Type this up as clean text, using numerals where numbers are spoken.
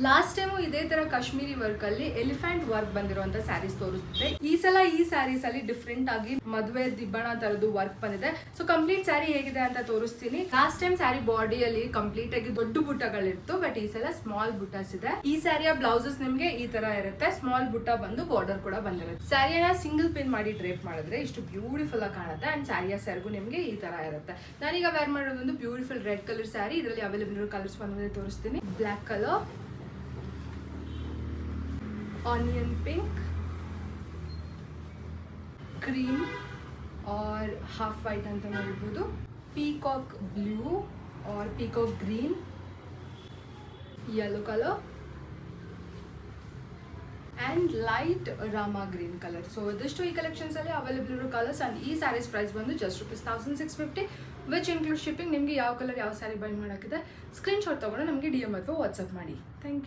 Last time ಇದೇ ತರ Kashmiri work ಅಲ್ಲಿ ಎಲಿಫೆಂಟ್ ವರ್ಕ್ ಬಂದಿರುವಂತ ಸ್ಯಾರೀಸ್ ತೋರಿಸುತ್ತೆ. ಈ ಸಲ ಈ ಸ್ಯಾರೀಸ್ ಅಲ್ಲಿ ಡಿಫ್ರೆಂಟ್ ಆಗಿ ಮದುವೆ ದಿಬ್ಬಣ ತರದ್ದು ವರ್ಕ್ ಬಂದಿದೆ. ಸೊ ಕಂಪ್ಲೀಟ್ ಸ್ಯಾರಿ ಹೇಗಿದೆ ಅಂತ ತೋರಿಸ್ತೀನಿ. ಲಾಸ್ಟ್ ಟೈಮ್ ಸ್ಯಾರಿ ಬಾಡಿಯಲ್ಲಿ ಕಂಪ್ಲೀಟ್ ಆಗಿ ದೊಡ್ಡ ಬುಟ್ಟಗಳಿತ್ತು, ಬಟ್ ಈ ಸಲ ಸ್ಮಾಲ್ ಬುಟ್ಟಾಸ್ ಇದೆ. ಈ ಸ್ಯಾರಿಯ ಬ್ಲೌಸಸ್ ನಿಮ್ಗೆ ಈ ತರ ಇರುತ್ತೆ, ಸ್ಮಾಲ್ ಬುಟ್ಟ ಬಂದು ಬಾರ್ಡರ್ ಕೂಡ ಬಂದಿರುತ್ತೆ. ಸ್ಯಾರಿಯನ್ನ ಸಿಂಗಲ್ ಪಿನ್ ಮಾಡಿ ಡ್ರೇಪ್ ಮಾಡಿದ್ರೆ ಇಷ್ಟು ಬ್ಯೂಟಿಫುಲ್ ಆಗಿ ಕಾಣುತ್ತೆ. ಅಂಡ್ ಸ್ಯಾರಿಯ ಸೆರಗು ನಿಮ್ಗೆ ಈ ತರ ಇರುತ್ತೆ. ನಾನೀಗ ವೇರ್ ಮಾಡೋದು ಒಂದು ಬ್ಯೂಟಿಫುಲ್ ರೆಡ್ ಕಲರ್ ಸ್ಯಾರಿ. ಇದರಲ್ಲಿ ಅವೈಲೇಬಲ್ ಇರೋ ಕಲರ್ಸ್ ಬಂದಿದೆ ತೋರಿಸ್ತೀನಿ. Black colour, onion pink, cream और हाफ वाइट ಅಂತ ನೋಡಬಹುದು, ಪೀಕಾಕ್ ಬ್ಲೂ और peacock green, yellow colour and light rama green color. So ಇದಿಷ್ಟು ಈ ಕಲೆಕ್ಷನ್ಸ್ ಅಲ್ಲಿ ಅವೈಲೇಬಲ್ ಇರೋ ಕಲರ್ಸ್. ಅಂಡ್ ಈ ಸ್ಯಾರೀಸ್ ಪ್ರೈಸ್ ಬಂದು ಜಸ್ಟ್ ₹1650 ವಿಚ್ ಇನ್ಕ್ಲೂಡ್ ಶಿಪ್ಪಿಂಗ್. ನಿಮಗೆ ಯಾವ ಕಲರ್ ಯಾವ ಸ್ಯಾರಿ ಬೈ ಮಾಡೋಕ್ಕಿದೆ ಸ್ಕ್ರೀನ್ ಶಾಟ್ ತಗೊಂಡು ನಮಗೆ DM ಅಥವಾ ವಾಟ್ಸಪ್ ಮಾಡಿ. Thank you.